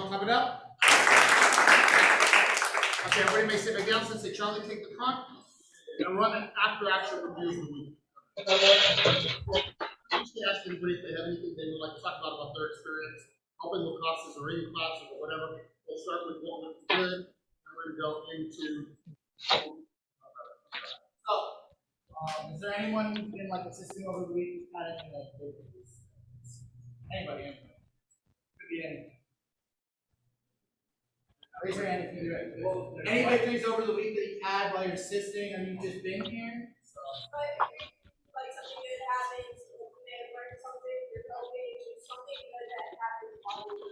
Charlie, clap it up. Okay, everybody may sit back down. Since say Charlie, take the front. And run an after-action review of the week. Just ask anybody if they have anything they would like to talk about their experience, helping with classes or reading classes or whatever. We'll start with what went good, and we're going to go into. Is there anyone who's been like assisting over the week who's had anything like big? Anybody? Could be anything. Raise your hand if you do it. Any victories over the week that you've had while you're assisting, or you've just been here? Like something good happens, you may have learned something, you're helping, something good that happens while you're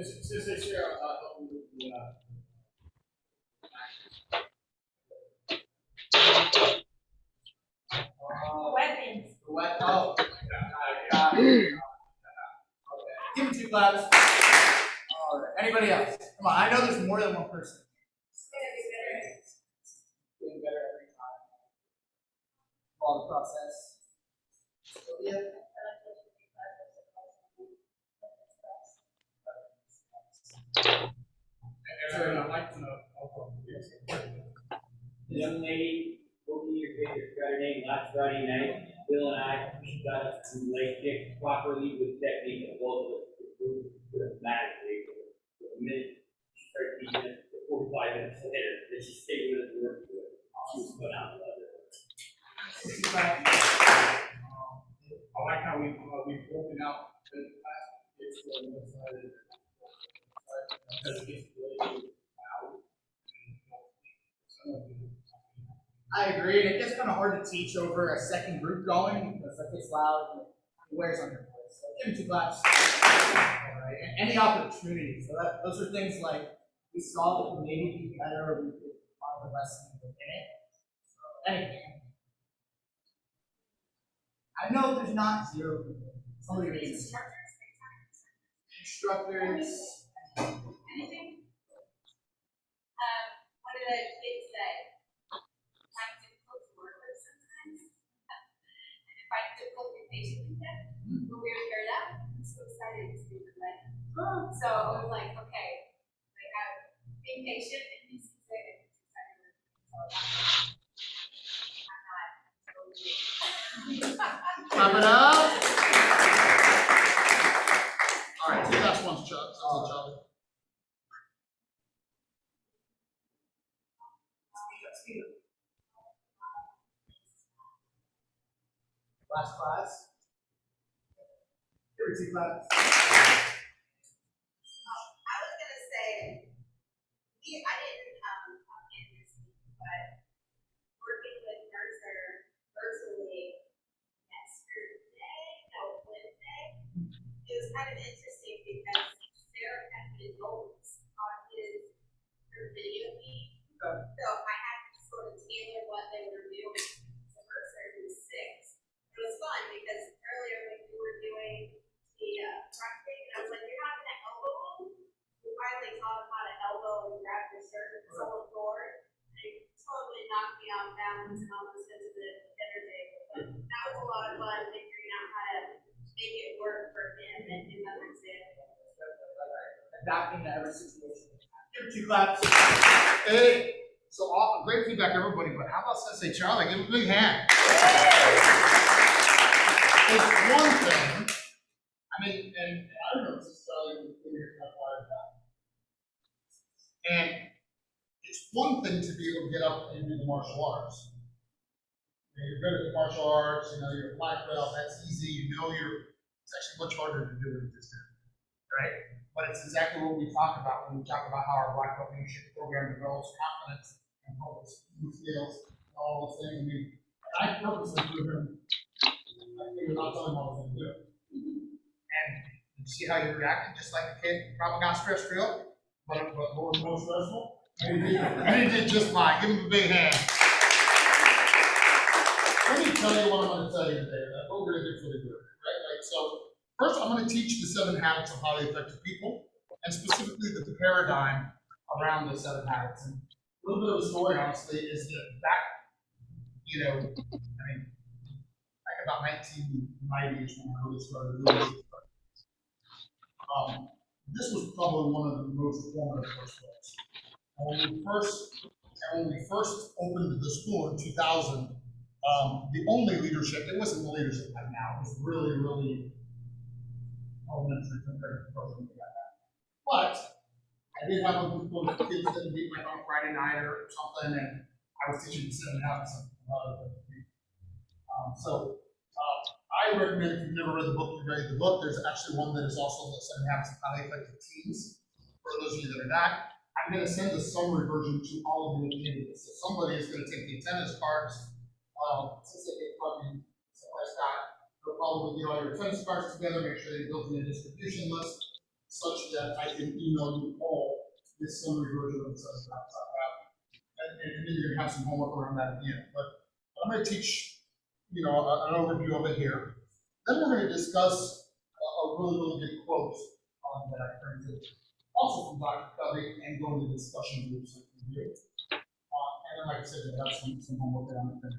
Since this year, helping with the weapons. Oh, give me 2 claps. All right. Anybody else? Come on. I know there's more than one person. It's gonna be better. Getting better every time. Follow the process. Yeah. I'd like to know. The young lady working your picture Saturday, last Friday night, Bill and I got us to lay kick properly with technique and both of us improved dramatically. The minute she started teaching us, the 45 minutes later, that she stayed with us and worked with us. She was put out of love. I like how we've broken out the class. It's the one side. I agree, and it gets kind of hard to teach over a second group going because it gets loud and it wears on your voice. So give me 2 claps. All right. And any opportunities. So those are things like we saw that we maybe be better or we could find the lesson in it. So anything. I know there's not 0 people. Somebody raise it. Instructors. Anything? What did the kids say? I'm difficult to work with sometimes. And if I'm difficult to be patient with them, when we were paired up, I'm so excited to do the wedding. So I was like, okay, like being patient and he's excited. Clap it up. All right, 2 last ones, Charlie. Last class. Give me 2 claps. I was gonna say, I didn't come in this week, but working with Mercer virtually Wednesday, it was kind of interesting because Sarah had been notes on her video feed. So I had to sort of tailor what they were doing to Mercer, who's 6. It was fun because earlier when we were doing the front thing, and I was like, you're not gonna elbow them. We finally taught them how to elbow and grab their shirt and pull forward. They totally knocked me off balance and almost into the energy. But that was a lot of fun figuring out how to make it work for him and his understanding. Adapting to every situation. Give me 2 claps. Hey, so great feedback, everybody. But how about Sensei Charlie? Give him a big hand. It's one thing. I mean, and I don't know if this is Charlie in here kind of part of that. And it's one thing to be able to get up and do the martial arts. You're good at the martial arts, you're a black belt, that's easy, it's actually much harder to do than it is to, right? But it's exactly what we talk about when we talk about how our black belt leadership program develops confidence and public speaking skills and all those things. I mean, I purposely threw him, I figured out telling him what I was going to do. And you see how you reacted, just like a kid, probably got stressed real, but what was more stressful? You did just fine. Give him a big hand. Let me tell you what I'm going to tell you today. What we're going to do for the group, right? So first, I'm going to teach the 7 habits of highly effective people, and specifically the paradigm around the 7 habits. And a little bit of the story, honestly, is that back, I can about 1990 is when I really started. This was probably one of the most formative first books. When we first opened the school in 2000, the only leadership, it wasn't the leadership like now, it was really, really elementary compared to the program we got. But I did have a group of kids that would meet like on a Friday night or something, and I was teaching the 7 habits of I recommend, if you've never read the book, you read the book. There's actually one that is also the 7 habits of highly effective teens. For those of you that are not, I'm going to send the summary version to all of you at the end of this. So somebody is going to take the attendance cards, since they get probably stuff like that. They'll probably get all your attendance cards together, make sure they build in a distribution list, such that I can email you all this summary version of the 7 habits I have. And then you're going to have some homework around that at the end. But I'm going to teach an overview of it here. Then we're going to discuss a really, really good quote that I printed, also from Dr. Covey, and go into discussion groups with you. And then, like I said, we'll have some homework that I'm going to do.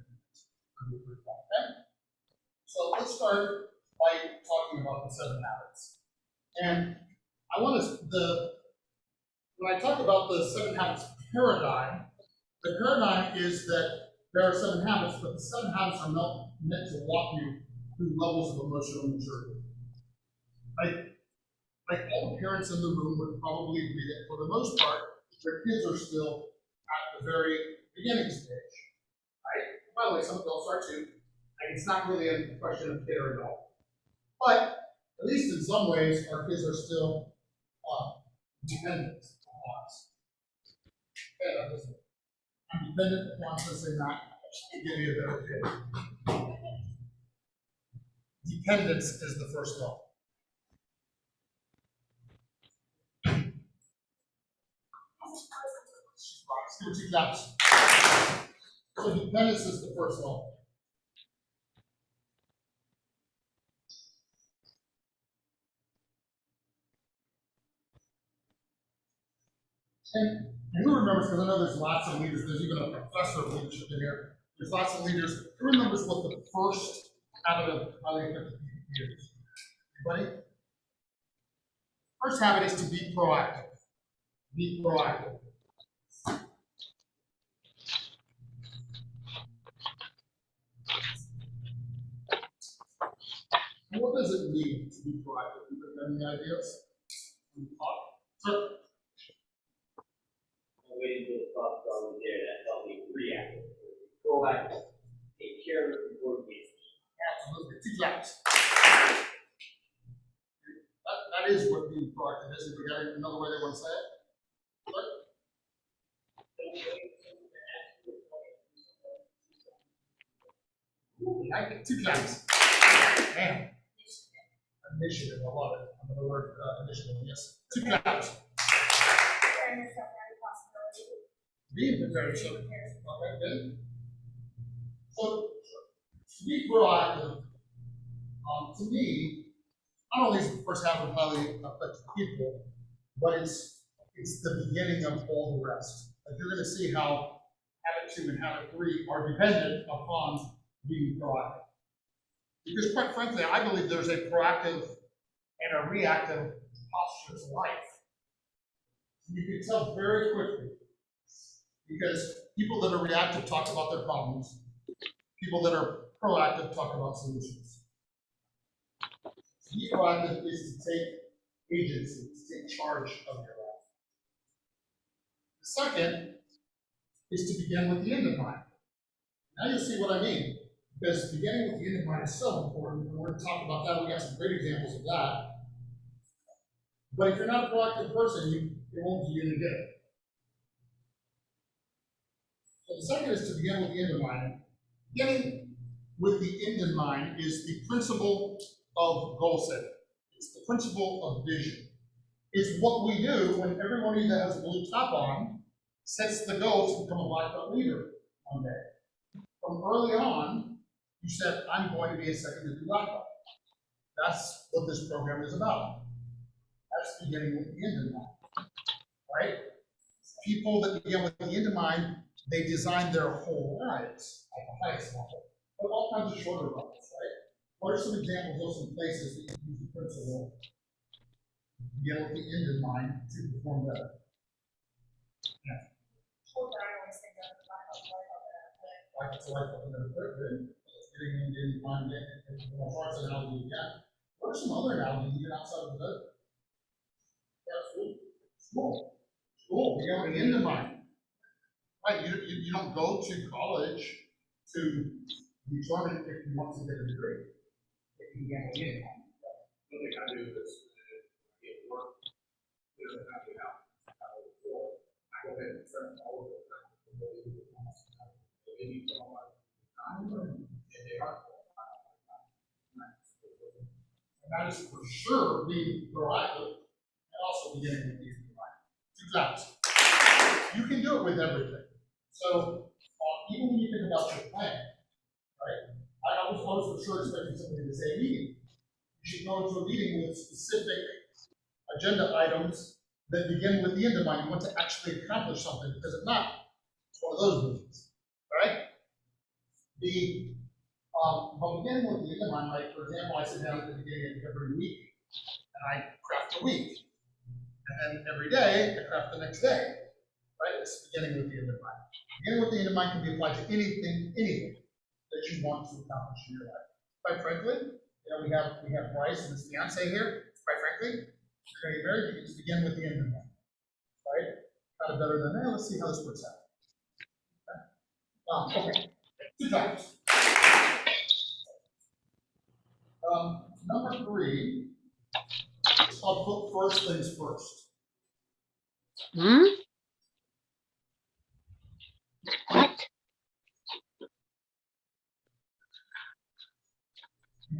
Okay? So let's start by talking about the 7 habits. And I want when I talk about the 7 habits paradigm, the paradigm is that there are 7 habits, but the 7 habits are not meant to walk you through levels of emotional maturity. Like all the parents in the room would probably agree that for the most part, their kids are still at the very beginning stage. Right? By the way, some adults are too. It's not really a question of kid or adult. But at least in some ways, our kids are still dependent on us. I'm dependent upon since they're not. Give me a better kid. Dependence is the first law. Let's do 2 claps. So dependence is the first law. And who remembers, because I know there's lots of leaders, there's even a professor of leadership in here. There's lots of leaders. Who remembers what the first habit of highly effective people is? Anybody? First habit is to be proactive. Be proactive. And what does it mean to be proactive? Do you have any ideas? Sir? Waiting until the thoughts are there, that's how we react. Proactive, take care of it before it gets. Absolutely. 2 claps. That is what being proactive is. If we got another way they want to say it. I get 2 claps. Man. Initiative, I love it. Another word, initiative, yes. 2 claps. Preparing yourself for any possibility. Being prepared, so. Okay, good. So, to be proactive, to me, not only is it the first habit of highly effective people, but it's the beginning of all the rest. Like you're going to see how habit 2 and habit 3 are dependent upon being proactive. Because quite frankly, I believe there's a proactive and a reactive posture to life. You can tell very quickly, because people that are reactive talk about their problems. People that are proactive talk about solutions. To be proactive is to take agency, to take charge of your life. The second is to begin with the end in mind. Now you'll see what I mean, because beginning with the end in mind is so important, and we're going to talk about that. We got some great examples of that. But if you're not a proactive person, it won't do you any good. So the second is to begin with the end in mind. Beginning with the end in mind is the principle of goal setting. It's the principle of vision. It's what we do when every one of you that has a blue top on sets the goal to become a black belt leader one day. From early on, you said, I'm going to be a second-degree black belt. That's what this program is about. That's beginning with the end in mind, right? People that begin with the end in mind, they design their whole lives at the highest level. but all kinds of shorter runs, right? What are some examples of some places that you use the principle, begin with the end in mind to perform better? Well, I always think of the Bible, Like it's like another getting in mind and the heart's analogy again. What are some other analogies even outside of the book? Yeah, school. School, you have an end in mind. Right, you don't go to college to determine if you want to get a degree. If you get in. One thing I do is, get work, there's a happy house, I go ahead and turn all of it. They need to know what time, and they are. And that is for sure being proactive and also beginning with the end in mind. Two jobs. You can do it with everything. So, even when you think about your plan, right? I was for sure expecting somebody to say meeting. You should go into a meeting with specific agenda items that begin with the end in mind. You want to actually accomplish something, because if not, it's one of those meetings, right? But beginning with the end in mind, like for example, I sit down at the beginning of every week and I craft a week. And then every day, I craft the next day. Right? It's beginning with the end in mind. Beginning with the end in mind can be applied to anything that you want to accomplish in your life. Quite frankly, we have Bryce and his fiance here. Quite frankly, you're going to get married, you can just begin with the end in mind. Right? Kind of better than that. Let's see how this works out. Okay. Two times. Number 3 is called put first things first. What?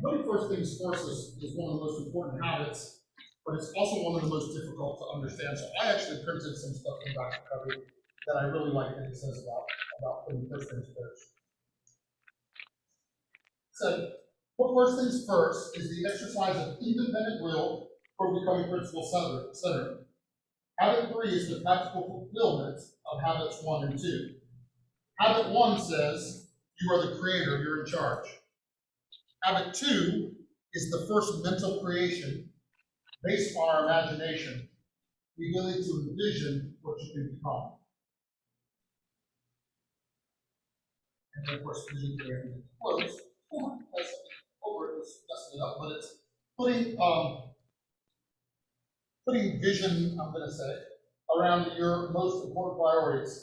Putting first things first is one of the most important habits, but it's also one of the most difficult to understand. So I actually printed some stuff from Dr. Covey that I really like that he says about putting first things first. So, put first things first is the exercise of independent will for becoming principle centered. Habit 3 is the practical fulfillment of habits 1 and 2. Habit 1 says, you are the creator, you're in charge. Habit 2 is the first mental creation based on our imagination, the ability to envision what you can become. And then, of course, vision creating close. Over it was messing it up, but it's putting vision, I'm going to say, around your most important priorities.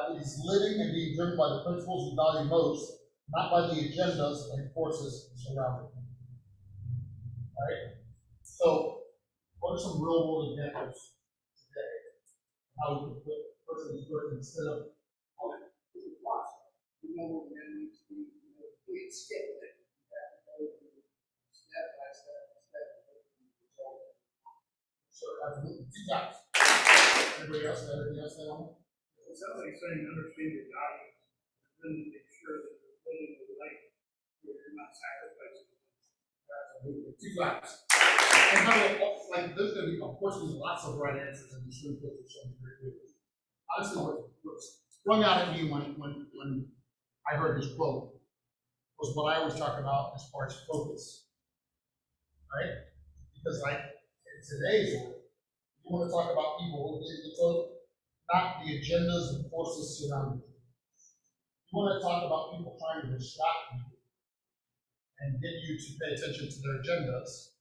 It is living and being driven by the principles you value most, not by the agendas and forces surrounding you. Right? So, what are some real world examples today? How we can put persons first instead of You know, when it needs to be, we skip it. Step by step. sure, absolutely. Two times. Anybody else have anything else they want? It sounds like saying understand your values, really make sure that you're living the life where you're not sacrificing. Absolutely. Two times. And by the way, like there's going to be, of course, there's lots of right answers, and these three things are showing very quickly. Honestly, what sprung out at me when I heard this quote was what I always talk about as far as focus, right? Because like in today's world, you want to talk about people who get the quote, not the agendas and forces surrounding you. You want to talk about people trying to distract you and get you to pay attention to their agendas.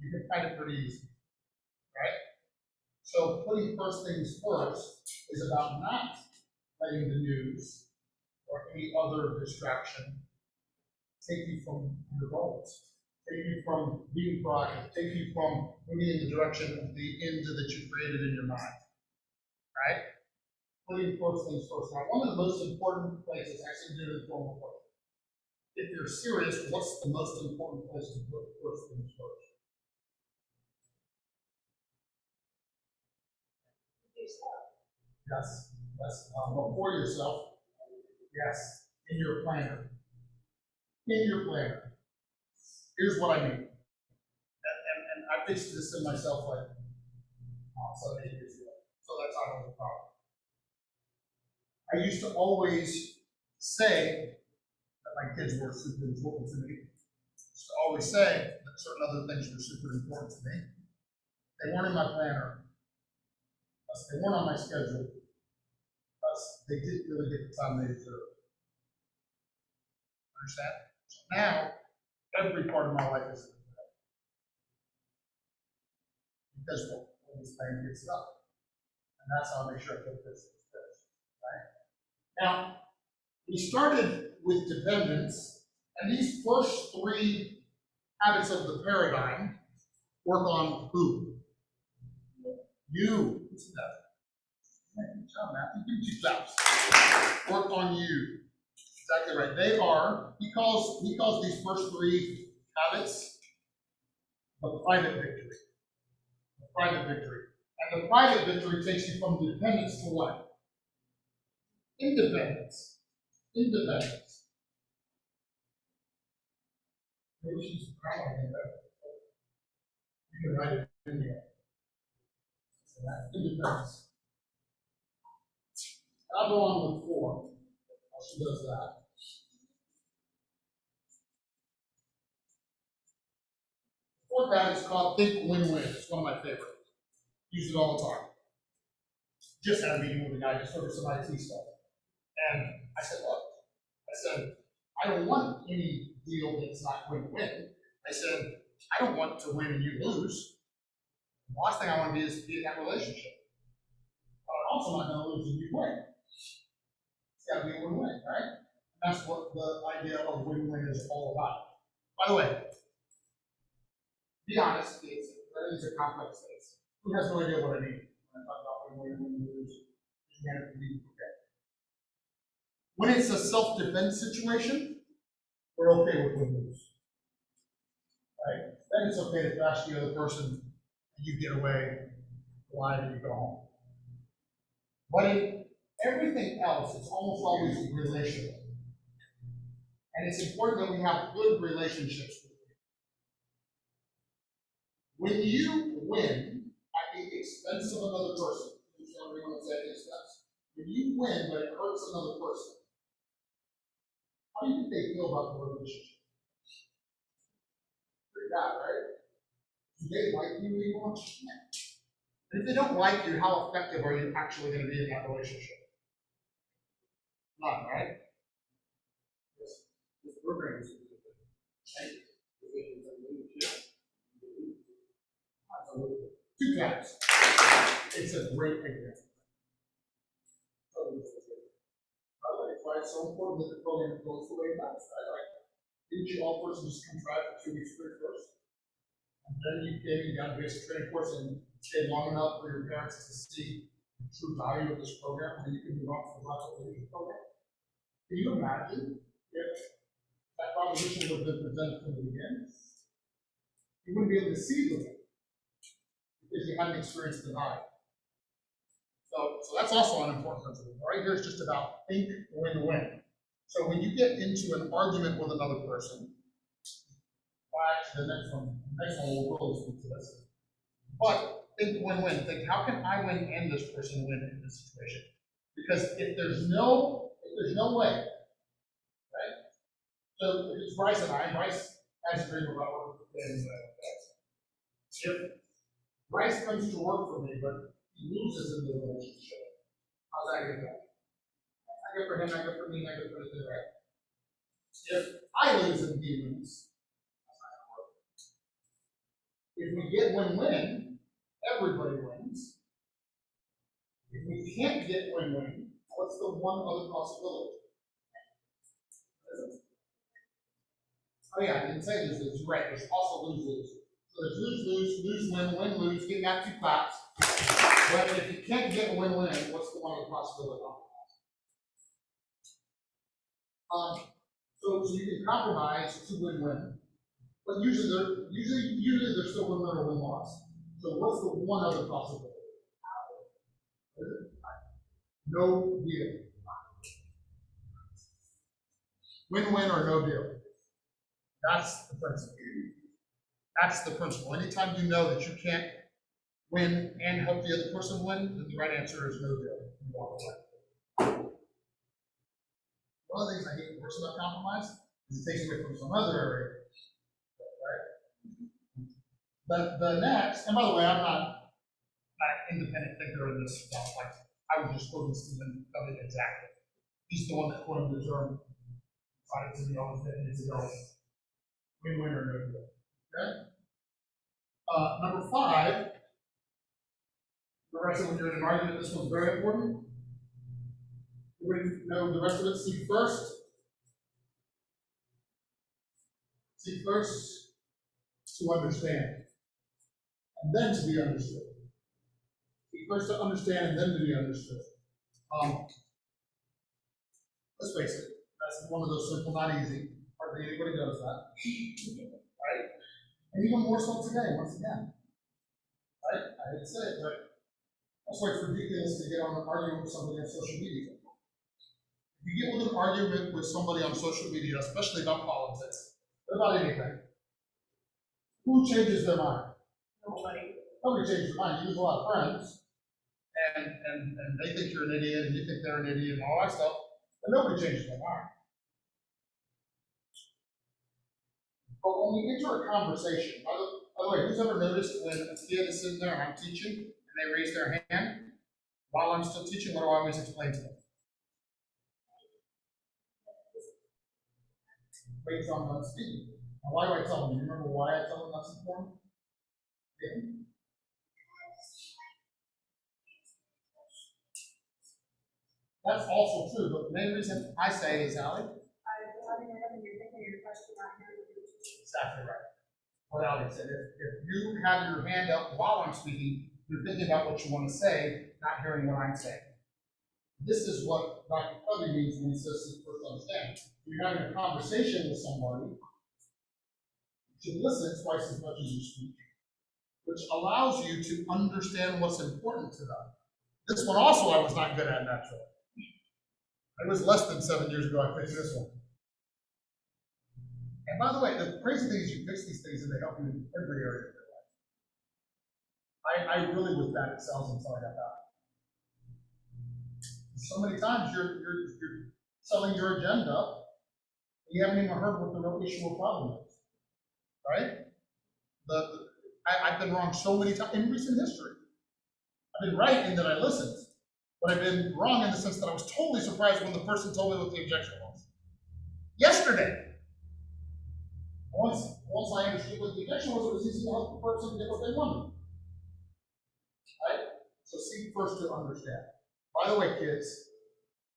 You can find it pretty easy, right? So putting first things first is about not letting the news or any other distraction take you from your goals, take you from being proactive, take you from moving in the direction of the end that you created in your mind, right? Putting first things first. Now, one of the most important places, actually do the formal question. If you're serious, what's the most important place to put first things first? Yes, yes. Before yourself, yes, in your planner. In your planner. Here's what I mean. And I fixed this in myself like 7 years ago. So that's not a problem. I used to always say that my kids were super important to me. Used to always say that certain other things were super important to me. They weren't in my planner. Plus, they weren't on my schedule. Plus, they didn't really get the time they deserved. Understand? So now, every part of my life is in the because when this thing gets up. And that's how I make sure I put this. Right? Now, we started with dependence, and these first three habits of the paradigm work on who? You. What's that? Good job, Matthew. Give me 2 claps. Work on you. Exactly right. They are, he calls these first three habits the private victory. The private victory. And the private victory takes you from dependence to what? Independence. Independence. Maybe she's proud of that. You can write it in here. Independence. I'll go on with 4. While she does that. Fourth habit is called think win-win. It's one of my favorites. Use it all the time. Just had a meeting with a guy just over some IT stuff. And I said, look, I don't want any deal that's not win-win. I said, I don't want to win and you lose. The last thing I want to be is to be in that relationship. But I'm also not going to lose and you win. It's got to be a win-win, right? That's what the idea of win-win is all about. By the way, be honest, these are complex things. Who has no idea what I mean when I talk about win-win, lose? When it's a self-defense situation, we're okay with win-lose. Right? Then it's okay to bash the other person and you get away, alive, and you go home. But in everything else, it's almost always relational. And it's important that we have good relationships with people. When you win at the expense of another person, everyone said expense. When you win, but it hurts another person, how do you think they feel about the relationship? Pretty bad, right? Do they like you anymore? And if they don't like you, how effective are you actually going to be in that relationship? None, right? This program is Thank you. 2 claps. It's a great example. By the way, it's why it's so important that the program goes the way it does. Didn't you all first just come try for 2 weeks free first? And then you came down to basic training course and stayed long enough for your parents to see the true value of this program, and you can move on to the lateral leadership program. Can you imagine if that proposition would have been presented from the beginning? You wouldn't be able to see the thing because you hadn't experienced the value. So that's also an important principle. Right here is just about think win-win. So when you get into an argument with another person, actually the next one will really speak to this. But think win-win. Think how can I win and this person win in this situation? Because if there's no way, right? So if it's Bryce and Bryce has a dream about working for him. If Bryce comes to work for me, but he loses in the relationship, how's that going to go? I good for him, I good for me, I good for the thing, right? If I lose and he wins, that's not going to work. If we get win-win, everybody wins. If we can't get win-win, what's the one other possibility? Oh yeah, I didn't say lose-lose. You're right. There's also lose-lose. So there's lose-lose, lose-win, win-lose. Get back 2 claps. But if you can't get win-win, what's the one other possibility? So you can compromise to win-win, but usually there's still win-win or win-loss. So what's the one other possibility? No deal. Win-win or no deal. That's the principle. That's the principle. Anytime you know that you can't win and help the other person win, then the right answer is no deal. You walk away. One of the things I hate worse about compromise It takes away from some other area, right? The next, and by the way, I'm not an independent thinker in this stuff, like, I was just quoting Stephen Covey exactly. He's the one that coined the term, fight to the always dead, needs to go. Win-win or no deal, okay? Number 5, the rest of when you're in an argument, this one's very important. You wouldn't know the rest of it. Seek first. Seek first to understand, and then to be understood. Seek first to understand, and then to be understood. Let's face it, that's one of those simple, not easy. Hardly anybody does that, right? And even more so today, once again. Right? I didn't say it, but that's why it's ridiculous to get on an argument with somebody on social media. If you get with an argument with somebody on social media, especially about politics, or about anything, who changes their mind? Nobody. Nobody changes their mind. You lose a lot of friends, and they think you're an idiot, and you think they're an idiot, and all that stuff, but nobody changes their mind. But when we enter a conversation, by the way, who's ever noticed when a kid is sitting there and I'm teaching, and they raise their hand, while I'm still teaching, what do I always explain to them? Wait till I'm done speaking. Now, why do I tell them? Do you remember why I tell them that's important? Yeah. That's also true, but the main reason I say is, Allie, exactly right. What Allie said, if you have your hand up while I'm speaking, you're thinking about what you want to say, not hearing what I'm saying. This is what Dr. Covey means when he says seek first understand. You're having a conversation with somebody, you should listen twice as much as you speak, which allows you to understand what's important to them. This one also I was not good at naturally. It was less than 7 years ago I fixed this one. And by the way, the crazy thing is you fix these things and they help you in every area of your life. I really was bad at sales until I got that. So many times you're selling your agenda, and you haven't even heard what the real issue or problem is, right? I've been wrong so many times in recent history. I've been right in that I listened, but I've been wrong in the sense that I was totally surprised when the person told me what the objection was. Yesterday. Once I understood what the objection was, it was easy to help the person get what they wanted. Right? So seek first to understand. By the way, kids,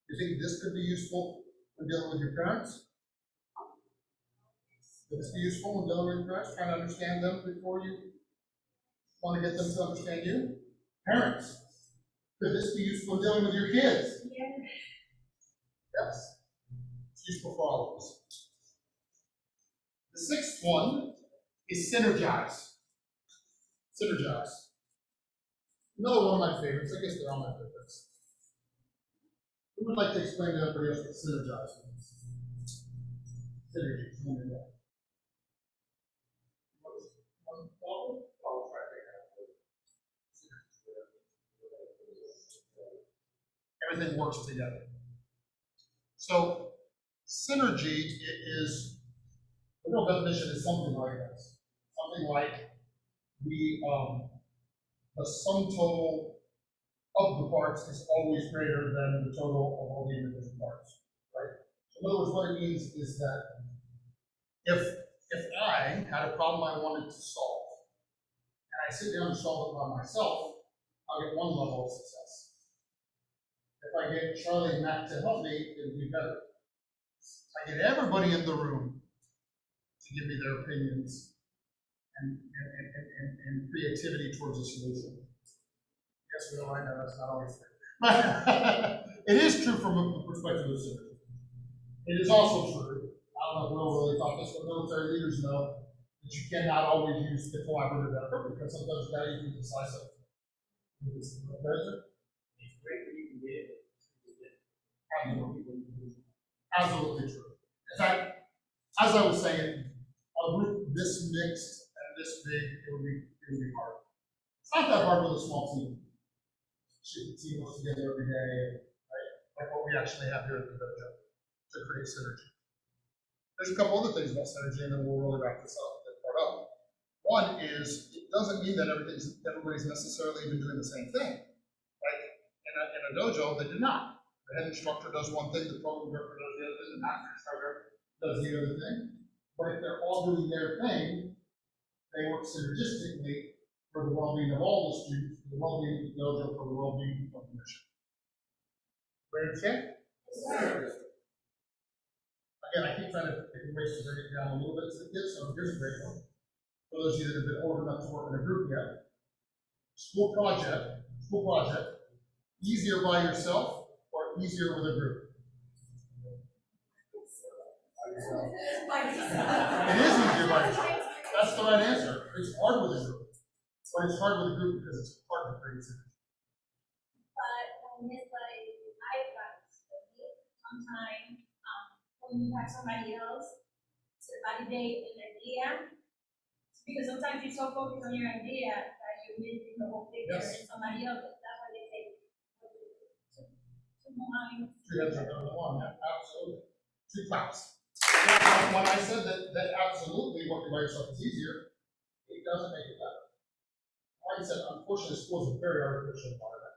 you think this could be useful when dealing with your parents? Could this be useful when dealing with your parents, trying to understand them before you want to get them to understand you? Parents, could this be useful when dealing with your kids? Yes. It's useful for all of us. The 6th one is synergize. Synergize. Another one of my favorites. I guess they're all my favorites. Who would like to explain to everybody else what synergize means? Synergy. Everything works together. So synergy is, the real definition is something like this. Something like the sum total of the parts is always greater than the total of all the individual parts, right? So in other words, what it means is that if I had a problem I wanted to solve, and I sit down and solve it by myself, I'll get one level of success. If I get Charlie and Matt to help me, it'll be better. I get everybody in the room to give me their opinions and creativity towards a solution. Yes, Will, I know that's not always true. But it is true from a perspective of synergy. It is also true, I don't know if Will really thought this, but military leaders know that you cannot always use the collaborative effort because sometimes you gotta use the decisive. It's great that you can get it. Absolutely true. In fact, as I was saying, a group this mixed and this big, it would be hard. It's not that hard with a small team. The team works together every day, right? Like what we actually have here at the dojo to create synergy. There's a couple other things about synergy, and then we'll really wrap this up, that part up. One is, it doesn't mean that everybody's necessarily even doing the same thing. Like, in a dojo, they do not. The head instructor does one thing, the program director does the other thing, the master instructor does the other thing. But if they're all doing their thing, they work synergistically for the well-being of all the students, for the well-being of the dojo, for the well-being of the mission. Ready to check? Again, I keep trying to pick ways to bring it down a little bit to the kids, so here's a great one. For those of you that have been old enough to work in a group yet, school project, easier by yourself or easier with a group? It is easier by yourself. That's the right answer. It's hard with a group. But it's hard with a group because it's hard to create synergy. But it's like I sometimes when you have somebody else to validate an idea, because sometimes you're so focused on your idea that you're missing the whole picture in somebody else. That's why they say Two heads are better than one. Yeah, absolutely. Two claps. When I said that absolutely working by yourself is easier, it doesn't make it better. Like I said, unfortunately, school is a very artificial environment.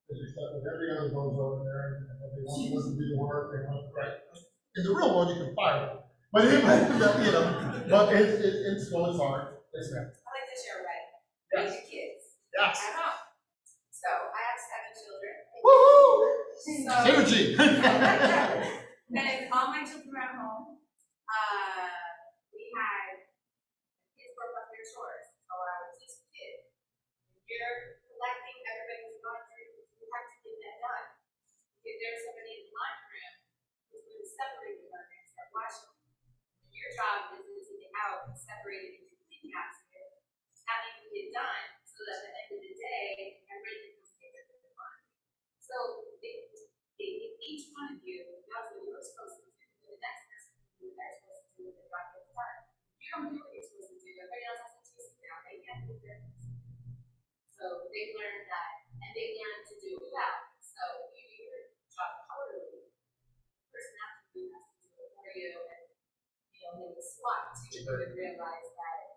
Because you're stuck with every other bozo in there, and they want to listen to the work, they want to correct. In the real world, you can fire them. But anyway, you know, but in school, it's hard. Yes, ma'am. I like to share way. Yes. Raise your kids. Yes. At home. So I have 7 children. Woohoo! So, Synergy. and all my children are at home. We had kids work on their chores. So I would teach the kids. If you're collecting everybody's laundry, you have to get that done. If there's somebody in the laundry room who's going to separate the laundry and start washing, your job is to take it out and separate it into clean baskets, having it get done so that at the end of the day, everybody can take it to the laundry. So each one of you knows what you're supposed to do, and the next person can do what they're supposed to do with their job gets done. You don't do what you're supposed to do, everybody else has to chase it down, they can't do their So they learned that, and they learned to do it well. So you do your job totally. The person after you has to do it for you, and they would swap to you would realize that,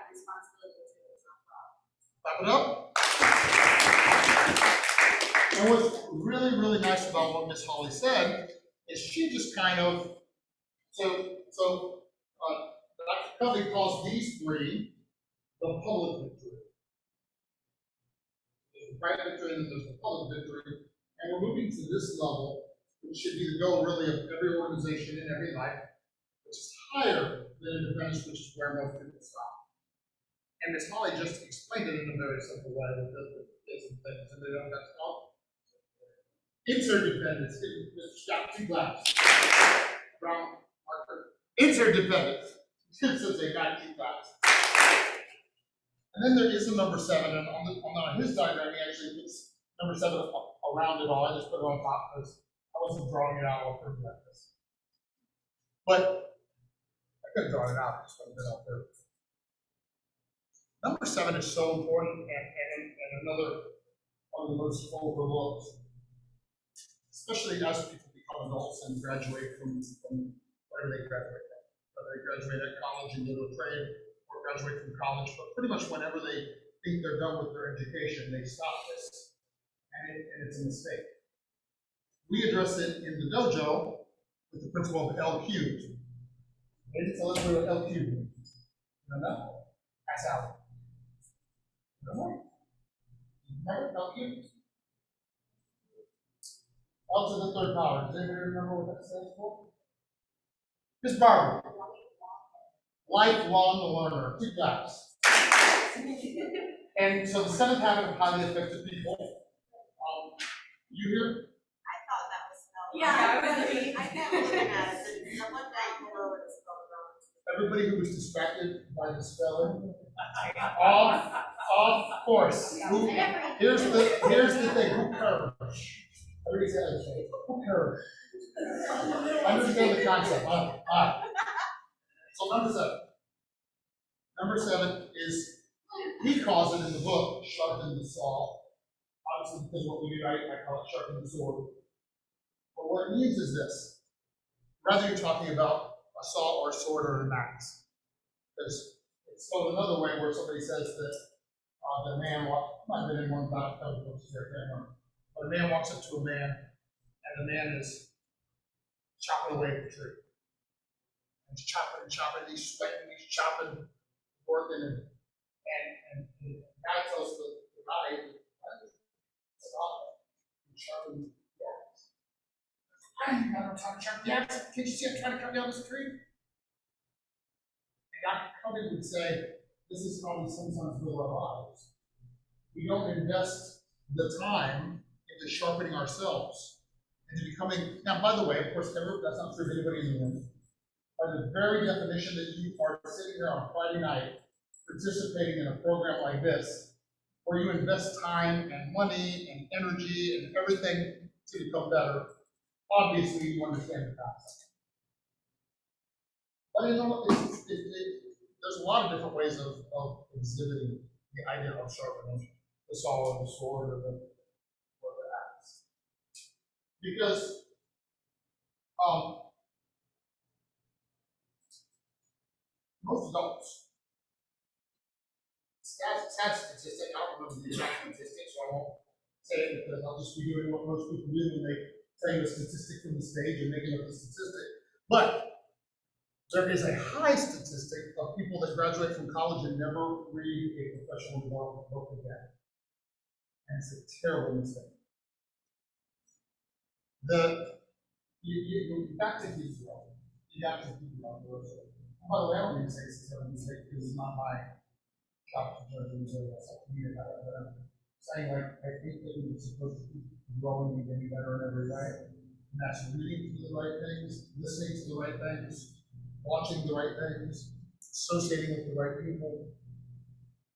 responsibility to is not problem. Clap it up. And what's really, really nice about what Miss Holly said is she just kind of, Dr. Covey calls these three the public victory. There's the private victory and there's the public victory. And we're moving to this level, which should be the goal really of every organization in every life, which is higher than independence, which is where most people stop. And Ms. Holly just explained it in a very simple way with the things, and they don't have to call interdependence. Stop, 2 claps. Brown marker. Interdependence. Since they got 2 claps. And then there is a number 7, and on his diagram, he actually puts number 7 around it all. I just put it on top because I wasn't drawing it out all pretty like this. But I could draw it out, just put it out there. Number 7 is so important, and another one of the most overlooked, especially as people become adults and graduate from whatever they graduate from. Whether they graduate at college and go to a trade, or graduate from college, but pretty much whenever they think they're done with their education, they stop this, and it's a mistake. We address it in the dojo with the principle of L cubed. Okay, so let's do what L cubed means. No, that's out. No. Remember L cubed? L to the 3rd power. Does anybody remember what that stands for? Ms. Barber. Lifelong learner. 2 claps. And so the 7th habit of highly effective people. You here? I thought that was spelled. Yeah, I kept looking at it, and someone down below it spelled wrong. Everybody who was distracted by the spelling. Of course. Here's the thing. Who cares? Everybody say, who cares? Understand the concept. So number 7. Number 7 is, he calls it in the book, sharpen the saw. Obviously, because what we do, I call it sharpen the sword. But what it means is this. Rather you're talking about a saw or a sword or an axe. Because it's told another way where somebody says that the man walks, might have been in one about a couple books there, but a man walks up to a man, and the man is chopping away the tree. And he's chopping and chopping, he's sweating, he's chopping, working, and the guy tells the guy, stop, he's sharpening the axe. I ain't got no time to sharpen the axe. Can't you see I'm trying to cut down this tree? And I probably would say, this is probably sometimes with our lives. We don't invest the time into sharpening ourselves, into becoming, now, by the way, of course, that's not true of anybody in the room. By the very definition that you are sitting here on Friday night, participating in a program like this, where you invest time and money and energy and everything to become better, obviously you understand the concept. But you know, there's a lot of different ways of exhibiting the idea of sharpening the saw or the sword or the axe. Because most adults, sad statistic, I don't remember the exact statistic, so I won't say it because I'll just be doing what most people do when they say the statistic from the stage and making up the statistic. But there is a high statistic of people that graduate from college and never read a professional development book again. And it's a terrible mistake. You got to keep growing. You got to keep growing. By the way, I don't mean to say it's a terrible mistake because it's not my job to judge anybody else. But I'm saying, like, I think that we're supposed to keep growing and getting better in every way. And that's reading to the right things, listening to the right things, watching the right things, associating with the right people,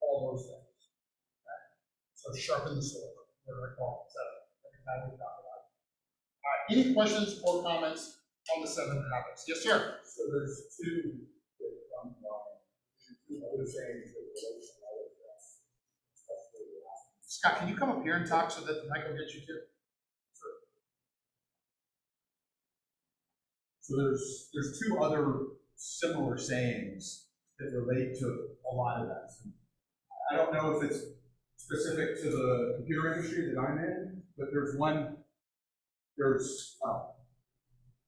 all those things. Okay? So sharpen the sword, whatever I call it, seven, every time we talk about it. All right, any questions or comments on the 7 habits? Yes, sir. So there's two that come from other sayings that relate to other things. Scott, can you come up here and talk so that the mic will get you too? So there's two other similar sayings that relate to a lot of that. I don't know if it's specific to the computer industry that I'm in, but there's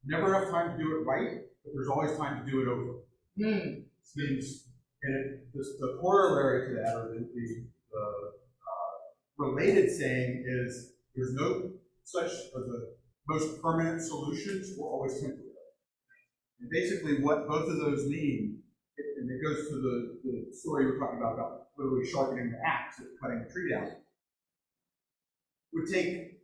never enough time to do it right, but there's always time to do it over. Means, and the corollary to that, or the related saying is, there's no such, the most permanent solutions were always temporary. And basically what both of those mean, and it goes to the story we were talking about literally sharpening the axe and cutting the tree down, would take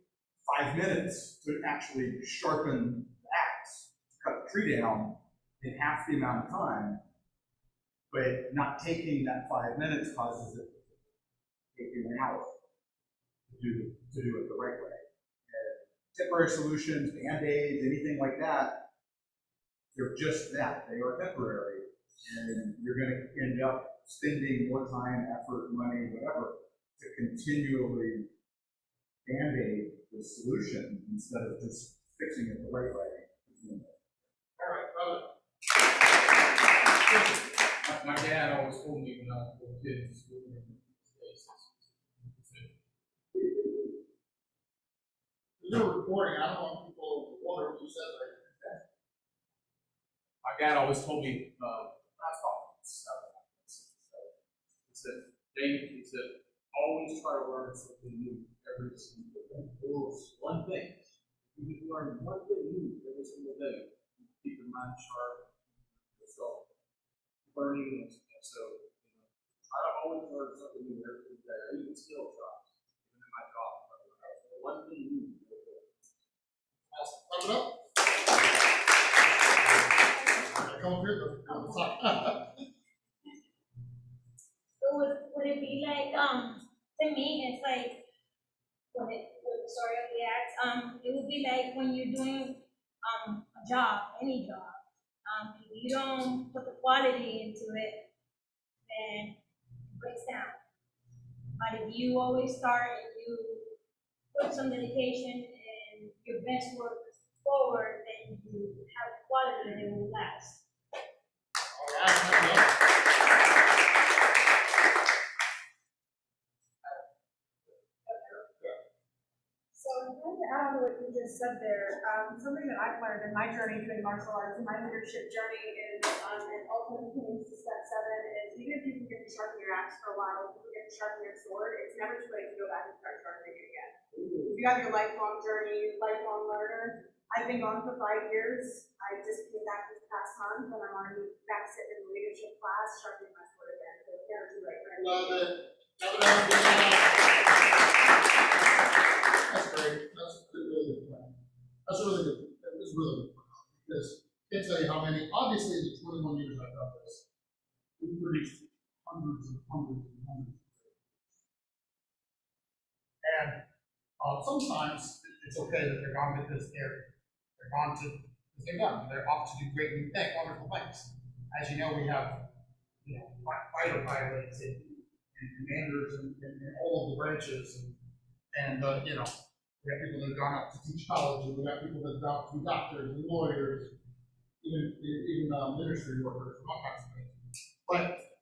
5 minutes to actually sharpen the axe, to cut the tree down in half the amount of time, but not taking that 5 minutes causes it to take you an hour to do it the right way. Temporary solutions, band-aids, anything like that, they're just that. They are temporary. And you're going to end up spending more time, effort, money, whatever, to continually band-aid the solution instead of just fixing it the right way. All right, brother. My dad always told me when I was a little kid in school, You're recording, I don't want people to wonder what you said right now. my dad always told me, last off, he said, Dave, he said, always try to learn something new every single day. One thing. You can learn one thing new every single day. Keep your mind sharp, yourself learning, and so I always learn something new every single day. I even skill jobs, even in my job. One thing new. Awesome. Thumbs it up. Come up here, go talk. So would it be like, to me, it's like, with the story of the act, it would be like when you're doing, a job, any job, if you don't put the quality into it, then it breaks down. But if you always start and you put some dedication and your best work forward, then you have quality. quality and it will last. All right, thank you. So I'm going to add on to what you just said there. Something that I've learned in my journey doing martial arts and my leadership journey is, and ultimately coming to step 7 is even if you forget to sharpen your axe for a while, if you forget to sharpen your sword, it's never too late to go back and start sharpening it again. If you have your lifelong journey, lifelong learner, I've been gone for 5 years. I just came back this past month and I'm already back sitting in the leadership class sharpening my sword again. So it's never too late for anything. Love it. That's great. That's a really good plan. That's really good. That was really good. Because I can't tell you how many, obviously, in the 21 years I've done this, we've produced hundreds and hundreds and hundreds. And sometimes it's okay that they're gone because they're gone because they're done. They're off to do great new things, wonderful things. As you know, we have, fighter pilots and commanders and all of the branches and we have people that have gone up to teach college, and we got people that have gone to be doctors and lawyers, even ministry workers, and all kinds of things. But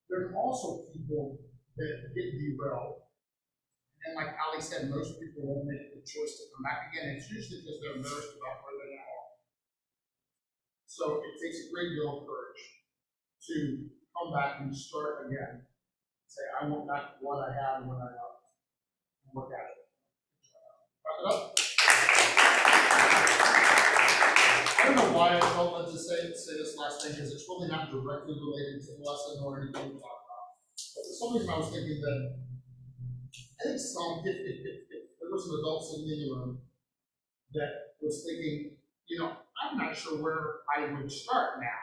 there's also people that get derailed. And like Ali said, most people won't make the choice to come back again. It's usually because they're embarrassed about where they are. So it takes a great deal of courage to come back and start again. Say, I want back what I had when I left. And look at it. Wrap it up. I don't know why I felt led to say this last thing, because it's really not directly related to the lesson or anything we talked about. But for some reason I was thinking that I think if there was some adults in the room that was thinking, I'm not sure where I would start now.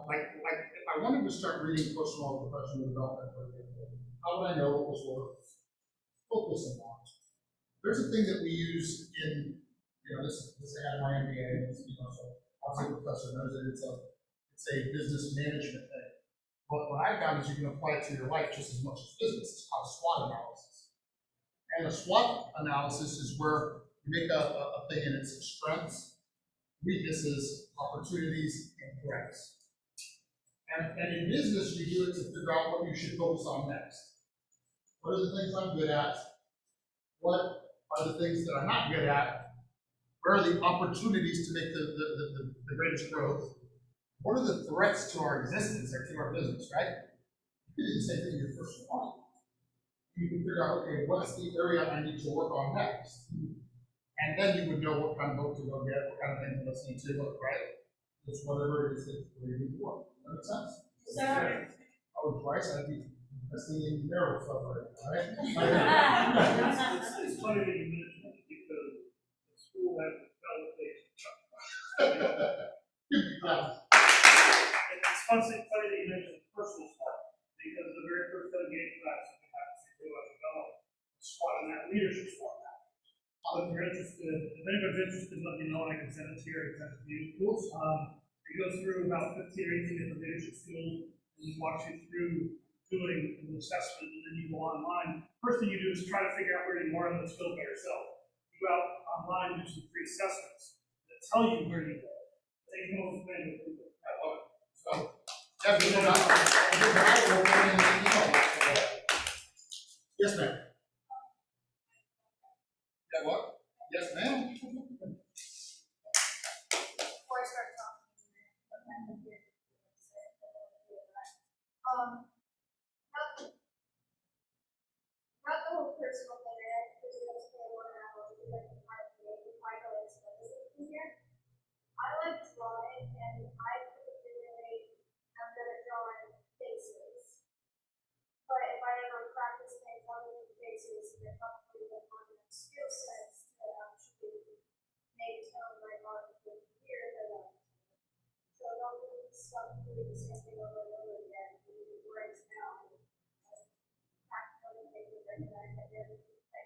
Like if I wanted to start reading personal and professional development, for example, how would I know what was worth focusing on? There's a thing that we use in, this I had my MBA, so obviously the professor knows that it's a business management thing. But what I found is you can apply it to your life just as much as business. It's called a SWOT analysis. And a SWOT analysis is where you make a thing in its strengths, weaknesses, opportunities, and threats. And in business, you do it to figure out what you should focus on next. What are the things I'm good at? What are the things that I'm not good at? Where are the opportunities to make the greatest growth? What are the threats to our existence or to our business, right? You can do the same thing in your personal life. You can figure out, okay, what's the area I need to work on next? And then you would know what kind of book to go get, what kind of thing to listen to, right? It's whatever it is that you need to work. That makes sense? Sorry. Oh, twice, I'd be investing in narrow stuff right now, right? It's funny that you mentioned it because the school has validation. It's funny that you mentioned the personal SWOT because the very first delegate class we have to do a develop SWOT and that leadership SWOT. If you're interested, if anyone's interested, let me know and I can send it to you or send it to you. It goes through about 15 or 18 different leadership skills and walks you through doing an assessment, and then you go online. First thing you do is try to figure out where you are in the skill by yourself. You go out online, do some free assessments that tell you where you are. They come up with things. I love it. So, yeah, yes, ma'am. Yeah, what? Yes, ma'am. Before I start talking, not the whole personal thing, because we also play one hour, we like to part of the final expenses here. I like drawing, and I particularly am good at drawing faces. But if I ever practice things other than faces, then probably the confident skill sets that actually make tone my art here that so don't really stop doing the same thing over and over again. It breaks down. Practically make it recognize that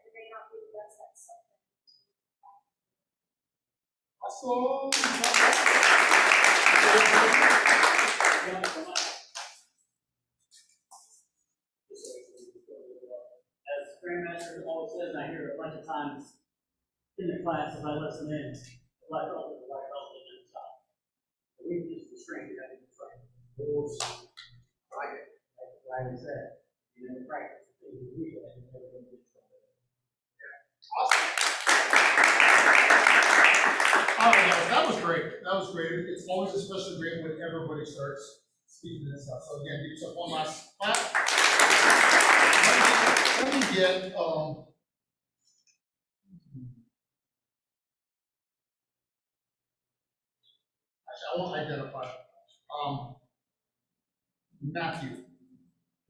you may not be the best at something. Awesome. As Grandmaster always says, I hear a bunch of times in the class if I listen in, Like all the white belt and stuff. We just the strength that is right. Rules, like it, like Ryan said, you know, practice the things we do, and everything gets from it. Oh, yeah, that was great. That was great. It's always especially great when everybody starts speaking this stuff. So again, give yourself one last clap. Let me get, actually, I won't identify. Matthew,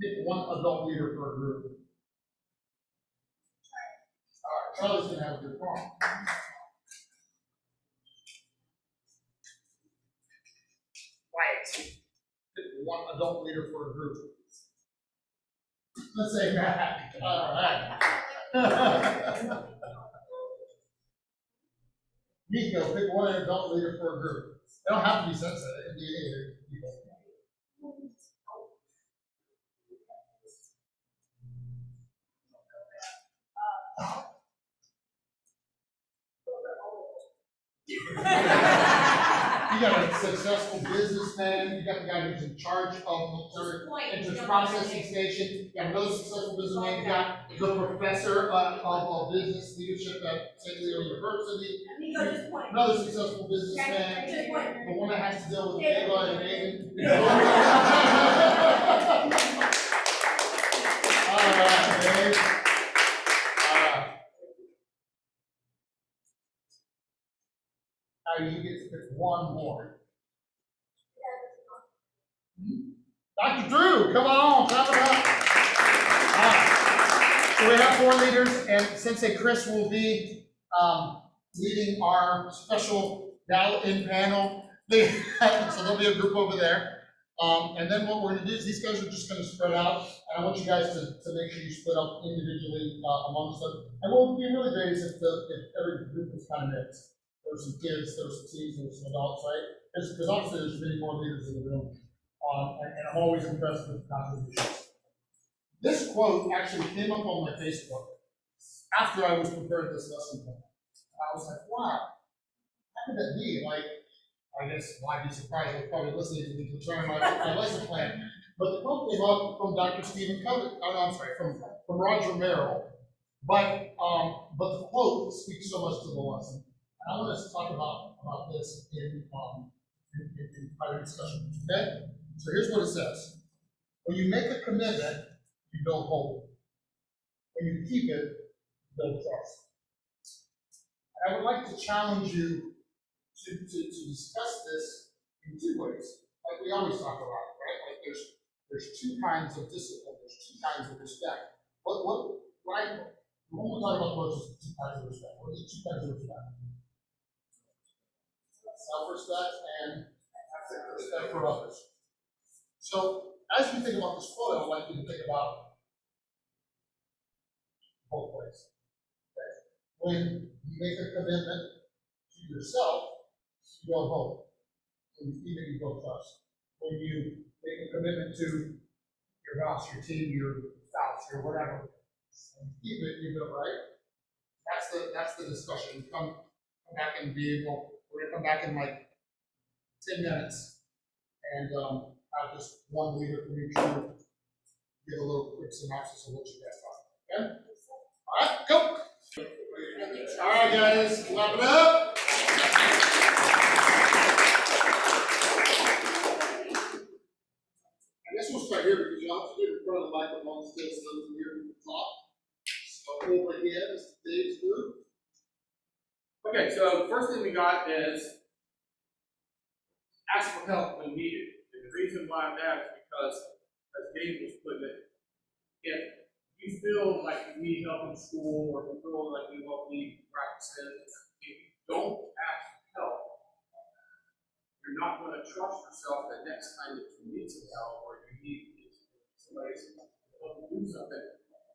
pick one adult leader for a group. All right, Charlie's gonna have a good point. Quiet. Pick one adult leader for a group. Let's say Matt. All right. Nico, pick one adult leader for a group. They don't have to be sensitive. It can be any people. You got a successful businessman, you got the guy who's in charge of the interest processing station, you got another successful businessman, you got the professor of business leadership at St. Leo University, another successful businessman, the one that has to deal with Ava and Aiden. All right, Dave. Now you get to pick one more. Dr. Drew, come on, clap it up. All right. So we have 4 leaders, and Sensei Chris will be leading our special Gal-In panel. So there'll be a group over there. And then what we're going to do is these guys are just going to spread out, and I want you guys to make sure you split up individually amongst them. And what would be really great is if every group is kind of mixed. There were some kids, there were some teens, there were some adults, right? Because obviously there's many more leaders in the room. And I'm always impressed with the contributions. This quote actually came up on my Facebook after I was preparing this lesson plan. I was like, wow, how could that be? Like, I guess why be surprised? I was probably listening to me preparing my lesson plan. But the quote came up from Dr. Stephen Covey, I'm sorry, from Roger Merrill. But the quote speaks so much to the lesson. And I want us to talk about this in private discussion. Okay? So here's what it says. When you make a commitment, you build hope. When you keep it, you build trust. And I would like to challenge you to discuss this in 2 ways, like we always talk about, right? Like there's 2 kinds of discipline, there's 2 kinds of respect. When we talk about those 2 kinds of respect, what are the 2 kinds of respect? Self-respect and respect for others. So, as you think about this quote, I would like you to think about both ways. Okay. When you make a commitment to yourself, you build hope. When you keep it, you build trust. When you make a commitment to your boss, your team, your spouse, or whatever, and you keep it, you build, right? That's the discussion. Come back and we're gonna come back in like 10 minutes, and have just one leader from each group give a little quick synopsis of what you guys thought. Okay? All right, go. All right, guys, clap it up. I guess we'll start here because you have to get in front of the microphone still so that you can talk. So over here is Dave's group. Okay, so the first thing we got is ask for help when needed. And the reason why that is because, as Dave was putting it, if you feel like you need help in school or if you feel like you need practices, if you don't ask for help, you're not going to trust yourself that next time that you need some help or you need somebody to help you do something,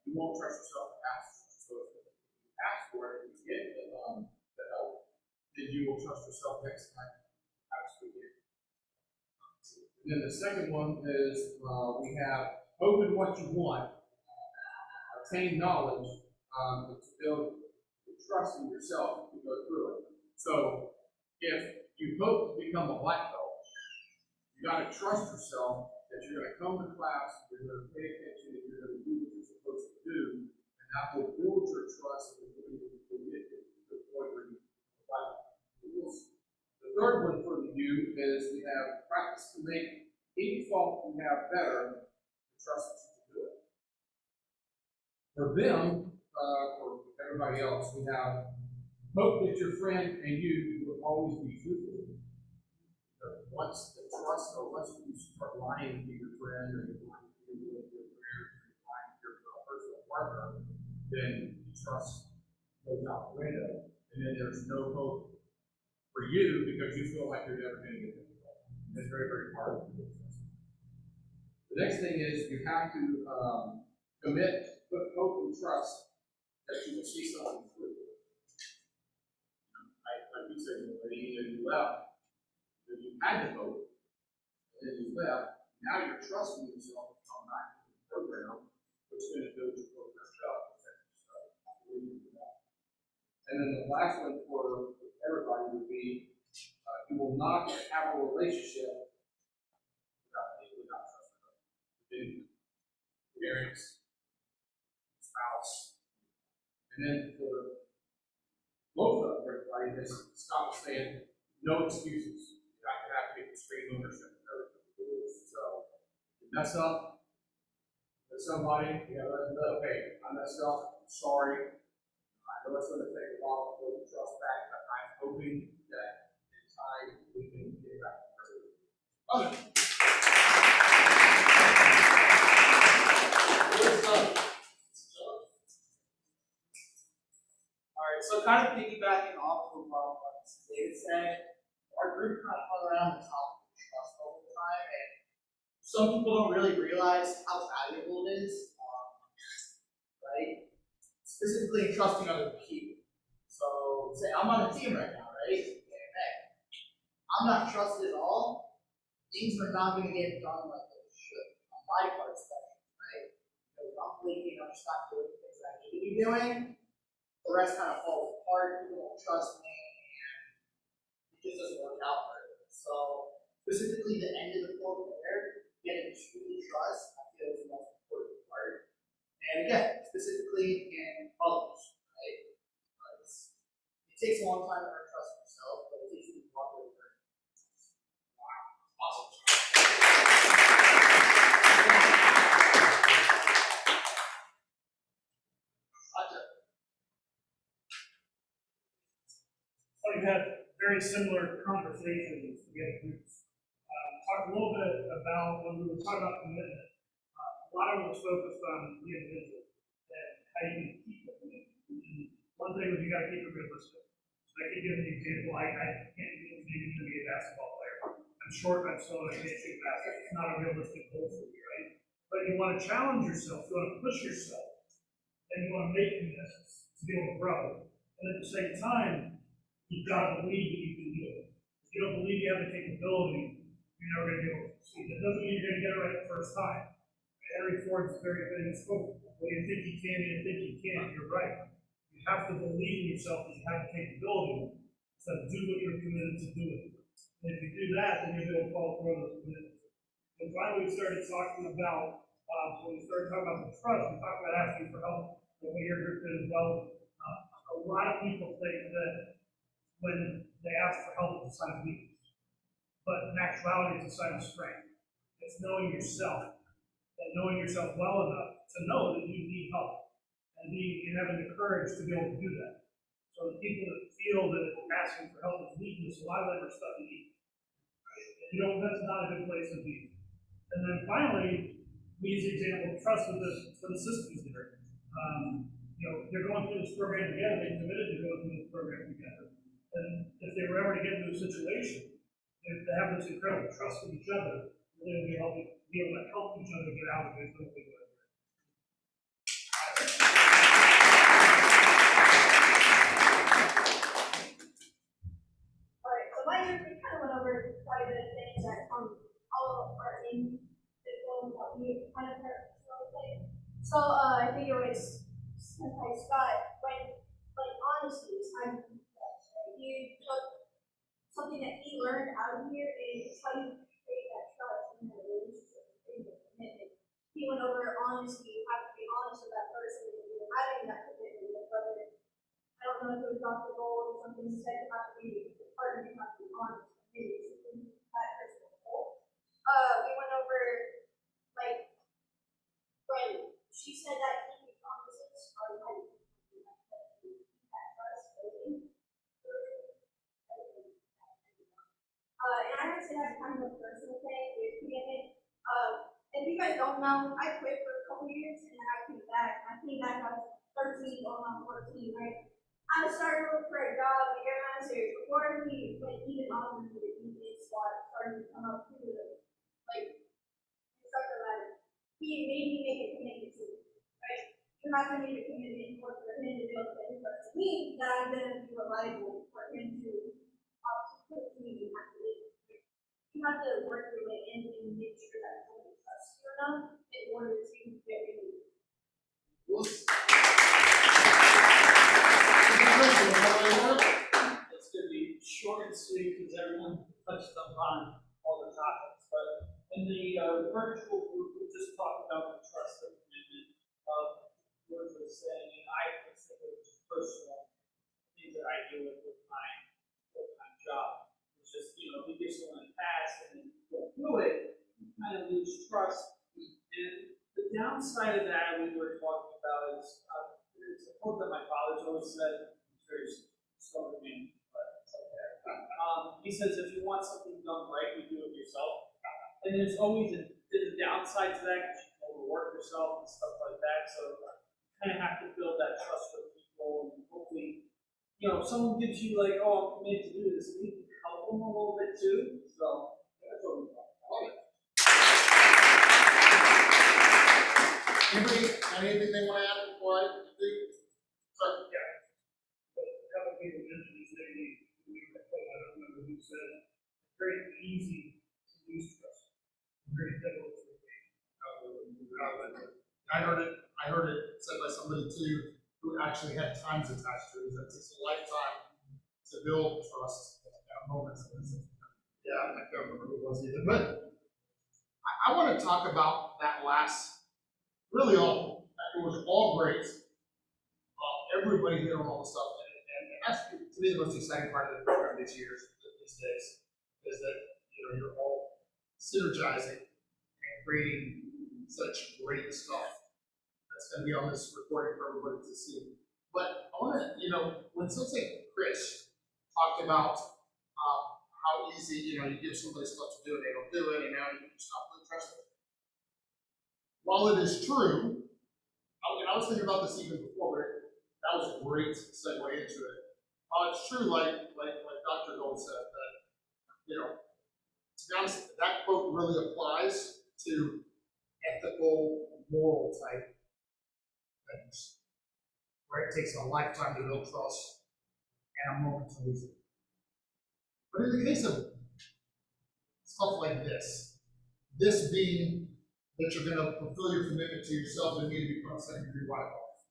you won't trust yourself to ask. So if you ask for it and you get the help, then you will trust yourself next time. Absolutely. And then the second one is we have open what you want, obtain knowledge, to build trust in yourself to go through it. So if you hope to become a black belt, you gotta trust yourself that you're gonna come to class, you're gonna pay attention, and you're gonna do what you're supposed to do, and that will build your trust and will get to the point where you apply. The third one for the youth is we have practice to make any fault we have better, to trust that you can do it. For them, for everybody else, we have hope that your friend and you will always be truthful. Once the trust, or once you start lying to your friend, or you're lying to your parents, or you're lying to your personal partner, then trust goes out the window, and then there's no hope for you because you feel like you're never going to get it. It's very, very hard to do this. The next thing is you have to commit, put hope and trust that you will see something through. Like you said, you left. You had to hope, and then you left. Now you're trusting yourself to come back to the program, which is going to build your program up. And then the last one for everybody would be you will not have a relationship without trust. Between parents, spouse, and then for both of everybody, this Scott was saying, no excuses. You have to get extreme ownership of everything. So, you mess up with somebody, you gotta let them know, hey, I messed up, I'm sorry. I know it's going to take a while to build the trust back, but I'm hoping that in time we can get back to where we were. Alright, so kind of piggybacking off of what David said, our group kind of hung around the topic of trust all the time, and some people don't really realize how valuable it is, right? Specifically trusting other people. So, say I'm on a team right now, right? Okay, I'm not trusted at all. Things are not going to get done like they should. On my part, especially, right? Because I'm thinking I'm just not doing things that I need to be doing. The rest kind of falls apart. People don't trust me, and it just doesn't work out very well. So, specifically, the end of the quote there, getting truly trust, I feel is the most important part. And again, specifically in others, right? It takes a long time to earn trust in yourself, but it takes you longer to earn trust. Wow, awesome. We've had very similar conversations with groups. Talked a little bit about when we were talking about commitment. A lot of it was focused on the individual and how you can keep the commitment. And one thing was you got to keep it realistic. So I can give an example. I can't even be a basketball player. I'm short, I'm slow, and I can't shoot basketball. It's not a realistic goal for me, right? But you want to challenge yourself, you want to push yourself, and you want to make commitments to be able to grow. And at the same time, you've got to believe that you can do it. If you don't believe you have the capability, you're never going to be able to succeed. That doesn't mean you're going to get it right the first time. Henry Ford's very famous quote, when you think you can, you think you can't, you're right. You have to believe in yourself that you have the capability to do what you're committed to doing. And if you do that, then you'll be able to follow through on those commitments. And finally, we started talking about, when we started talking about the trust, we talked about asking for help, and what your group did as well. A lot of people think that when they ask for help, it's a sign of weakness. But in actuality, it's a sign of strength. It's knowing yourself, and knowing yourself well enough to know that you need help, and having the courage to be able to do that. So the people that feel that asking for help is weakness, a lot of them are stuck in ego. Right? That's not a good place to be. And then finally, we use the example of trust for the systems there. They're going through this program together, they committed to going through this program together. And if they were ever to get into a situation, if they have this incredible trust with each other, they will be able to help each other get out of it. Alright, so my group, we kind of went over quite a bit of things that all are in the film that we kind of heard. So I think it was Scott, when like honesty is kind of you took thing that he learned out of here is how you create that trust in that relationship, create that commitment. He went over honesty, you have to be honest with that person, and you're having that commitment with whether, I don't know if it was Dr. Gold or something, he said you have to be, the partner, you have to be honest, maybe that person goal. We went over, like, when she said that keeping promises are like, that trust building. And I would say that's kind of a personal thing with commitment. If you guys don't know, I quit for a couple years and I came back. I came back, I was 13, going on 14, right? I started to look for a job, and you're honestly, before we went even on to the evening squad, started to come up to the, like, instructor ladder. He made me make a commitment to it, right? You have to make a commitment in order for him to be able to trust me that I'm going to be reliable for him to put me in that position. You have to work your way in and make sure that someone trusts you enough in order to get you. It's gonna be short and sweet because everyone touched upon all the topics, but in the virtual group, we just talked about the trust and commitment of what we're saying, and I consider it just personal things that I do with my full-time job. It's just, you know, if you give someone a task and then you don't do it, you kind of lose trust. And the downside of that we were talking about is, it's a quote that my father's always said, it's very strong to me, but it's okay. He says, if you want something done right, you do it yourself. And there's always there's a downside to that because you can overwork yourself and stuff like that. So you kind of have to build that trust with people, and hopefully, you know, if someone gives you like, oh, I'm committed to do this, you can help them a little bit too. So that's what we're talking about. Anybody, anything they want to add before I do? Sorry. Yeah. But a couple people mentioned this, I don't remember who said, it. Very easy to lose trust. Very difficult to regain. I heard it said by somebody too, who actually had times attached to it, that it takes a lifetime to build trust at moments. Yeah, I can't remember who it was either, but I want to talk about that last, really all, it was all great. Everybody hit on all the stuff, and that's to me the most exciting part of the program these days, is that, you know, you're all synergizing and creating such great stuff that's going to be on this recording for everybody to see. But I want to, you know, when Sensei Chris talked about how easy, you know, you give somebody stuff to do and they don't do it, and now you stop really trusting them. While it is true, I was thinking about this even before, but that was a great segue into it. It's true, like Dr. Gold said, that, you know, to be honest, that quote really applies to ethical, moral type things, where it takes a lifetime to build trust and a moment to lose it. But in the case of stuff like this being that you're going to fulfill your commitment to yourself and need to become a second-degree white belt,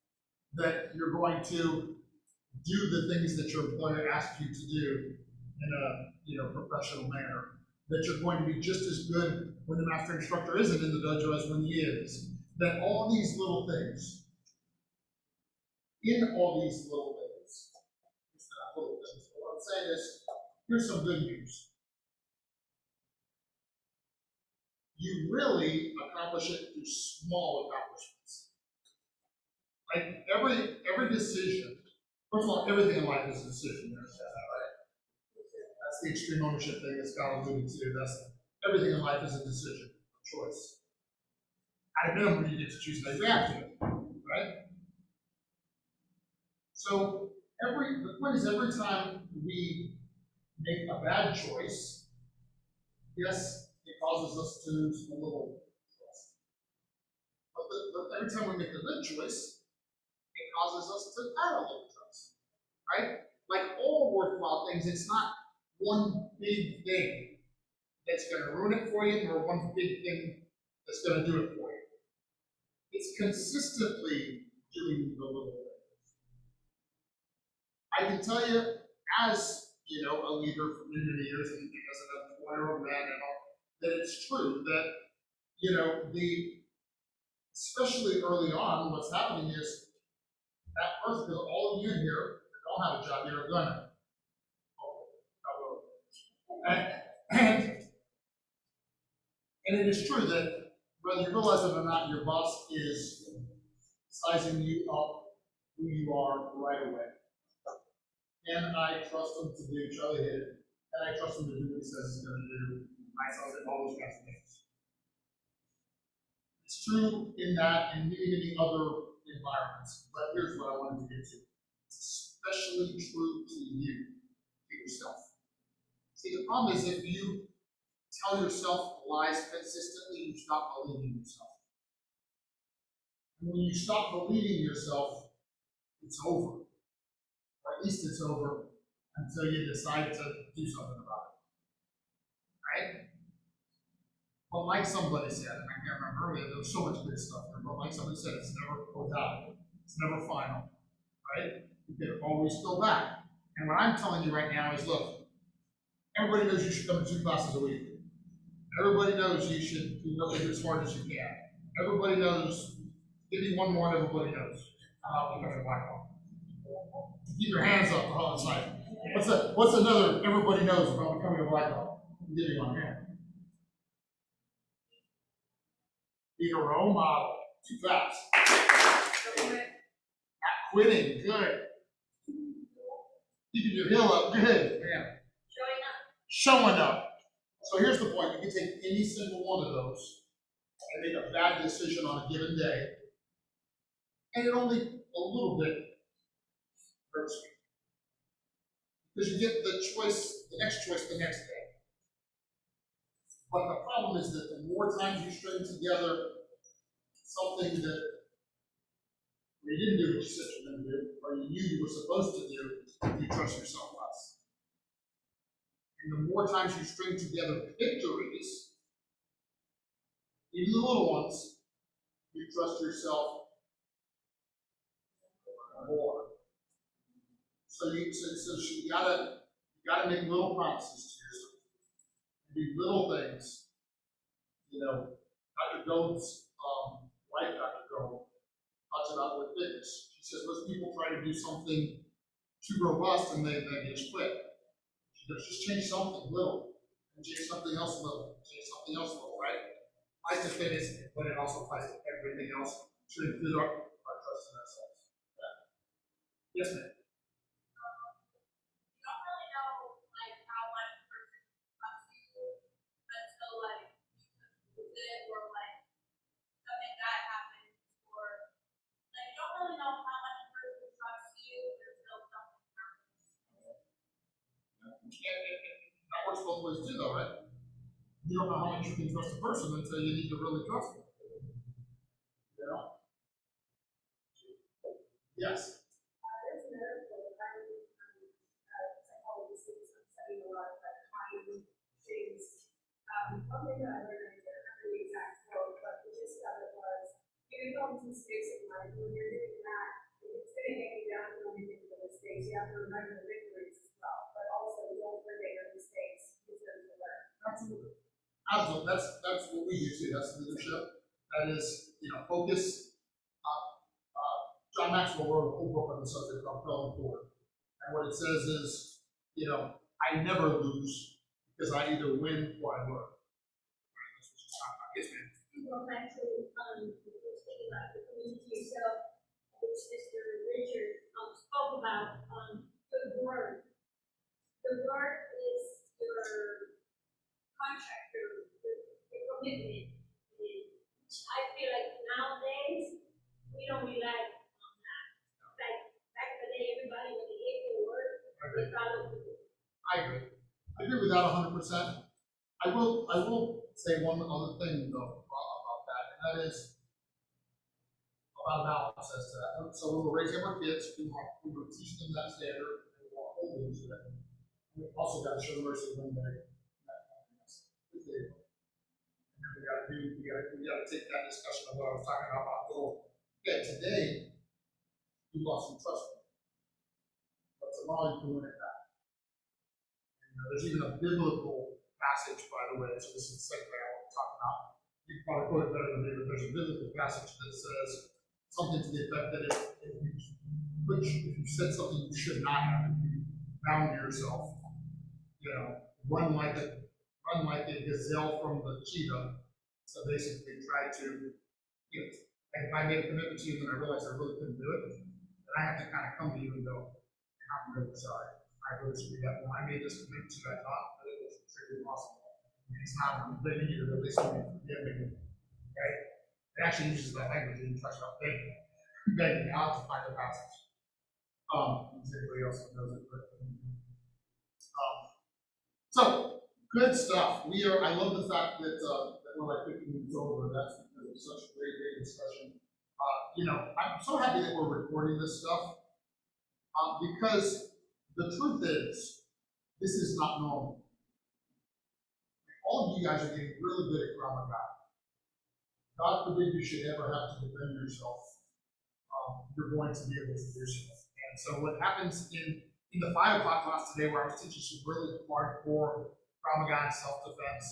that you're going to do the things that your employer asks you to do in a, you know, professional manner, that you're going to be just as good when the master instructor isn't in the dojo as when he is, that all these little things, in all these little things, it's not little things, but what I'm saying is, here's some good news. You really accomplish it through small accomplishments. Like every decision, first of all, everything in life is a decision, you understand that, right? That's the extreme ownership thing that Scott alluded to. That's everything in life is a decision, a choice. At a minimum, you get to choose how you react to it, right? So the point is, every time we make a bad choice, yes, it causes us to lose a little trust. But every time we make a good choice, it causes us to add a little trust, right? Like all worthwhile things, it's not one big thing that's going to ruin it for you, or one big thing that's going to do it for you. It's consistently doing the little things. I can tell you, as a leader for many, many years, and because of the employer of men and all, that it's true that, especially early on, what's happening is that person, because all of you in here that don't have a job, you're gonna. And it is true that whether you realize it or not, your boss is sizing you up who you are right away. And I trust him to do, Charlie hit it, and I trust him to do what he says he's gonna do. I trust him all those kinds of things. It's true in that and many other environments, but here's what I wanted to get to. It's especially true to you, to yourself. See, the problem is if you tell yourself lies consistently, you stop believing yourself. And when you stop believing yourself, it's over. Or at least it's over until you decide to do something about it. Right? But like somebody said, and I can't remember earlier, there was so much good stuff there, but like somebody said, it's never forgotten. It's never final. Right? You can always go back. And what I'm telling you right now is look, everybody knows you should come to 2 classes a week. Everybody knows you should work as hard as you can. Everybody knows, give me one more and everybody knows about becoming a black belt. Keep your hands up, oh, it's like, what's another everybody knows about becoming a black belt? I'll give you one hand. Be a role model, 2 fast. Not quitting, good. Keeping your heel up, good. Man. Showing up. So here's the point, you can take any single one of those and make a bad decision on a given day, and it only a little bit hurts you. Because you get the next choice the next day. But the problem is that the more times you string together something that you didn't do what you said you were going to do, or you knew you were supposed to do, you trust yourself less. And the more times you string together victories, even the little ones, you trust yourself more. So you gotta make little promises to yourself. Do little things. Dr. Gold's wife, Dr. Gold, talks about with fitness. She says most people try to do something too robust and they just quit. She goes, just change something little, and change something else little, change something else little, right? Applies to fitness, but it also applies to everything else to include our trust in ourselves. Yeah. Yes, ma'am. You don't really know how much a person trusts you until you lose it or something bad happens or you don't really know how much a person trusts you until something happens. That works both ways too, though, right? You don't know how much you can trust a person until you need to really trust them. Yes. There's another quote. I'm psychologist and I'm studying a lot of time things. One thing that I learned, I can't remember the exact quote, but the gist of it was, you can go into space in life, when you're doing that, it's going to get you down when you make the mistakes. You have to remember the victories as well, but also don't forget your mistakes, use them to learn. Absolutely. Absolutely. That's what we do too. That's leadership. That is, focus. John Maxwell wrote a whole book on the subject about going forward. And what it says is, I never lose because I either win or I learn. Yes, ma'am. Well, actually, thinking about the community yourself, which Mr. Richard spoke about, good word. The word is your contract, your commitment. And I feel like nowadays, we don't rely on that. Like back in the day, everybody, when they gave their word, they followed through. I agree. I agree with that 100%. I will say one other thing though about that, and that is about balance as to that. So when we're raising our kids, we were teaching them that standard, and we want to hold them to it. We also got to show mercy when they. We got to take that discussion of what I was talking about. Today, you lost some trust, but tomorrow you can win it back. There's even a biblical passage, by the way, so this is the second thing I want to talk about. You can probably quote it better than me, but there's a biblical passage that says something to the effect that if you said something you should not have, if you bound yourself, run like a gazelle from the cheetah. So basically try to, if I made a commitment to you and I realized I really couldn't do it, then I have to kind of come to you and go, I'm really sorry. I really screwed up. When I made this commitment to you, I thought that it was truly possible. It's not living you to release me and forgive me. Right? It actually uses that language when you talk about begging God to find a passage. Does anybody else knows it? So, good stuff. I love the fact that we're like 15 minutes over. That's because of such great discussion. I'm so happy that we're recording this stuff because the truth is, this is not normal. All of you guys are getting really good at Krav Maga. God forbid you should ever have to defend yourself. You're going to be able to do so. And so what happens in the 5 o'clock class today, where I was teaching some really hardcore Krav Maga and self-defense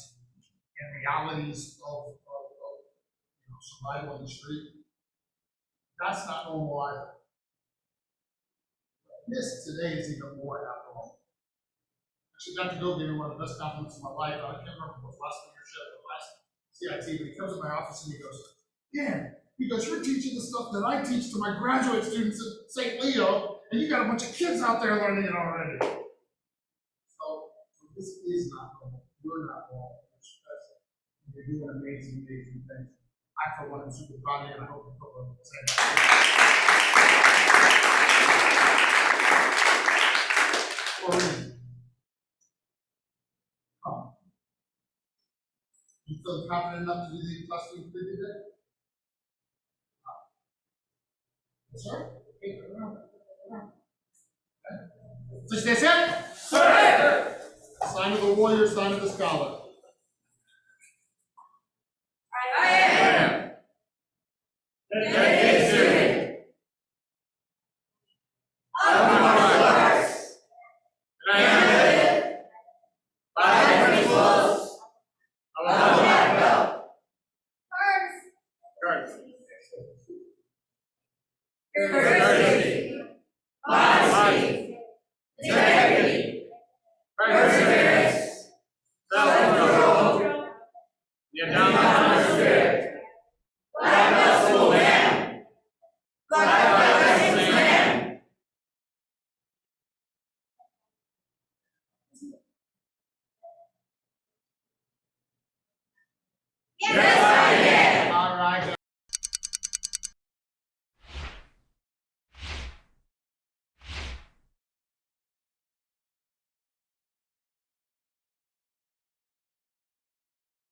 and realities of survival in the street, that's not normal either. This today is even more abnormal. Actually, Dr. Go gave me one of the best compliments of my life. I can't remember if it was last leadership or last CIT, but he comes in my office and he goes, "Dan," he goes, "you're teaching the stuff that I teach to my graduate students at St. Leo, and you got a bunch of kids out there learning it already." So this is not normal. You're not normal. You're doing amazing things. I, for one, am super proud of you, and I hope you feel the same. You feel confident enough to do these last 2 today? Yes, sir? Please stay set. Sir! Sign of the warrior, sign of the scholar. I am. Dedication. Of martial arts. And by the principles of the black belt. Courtesy. Modesty.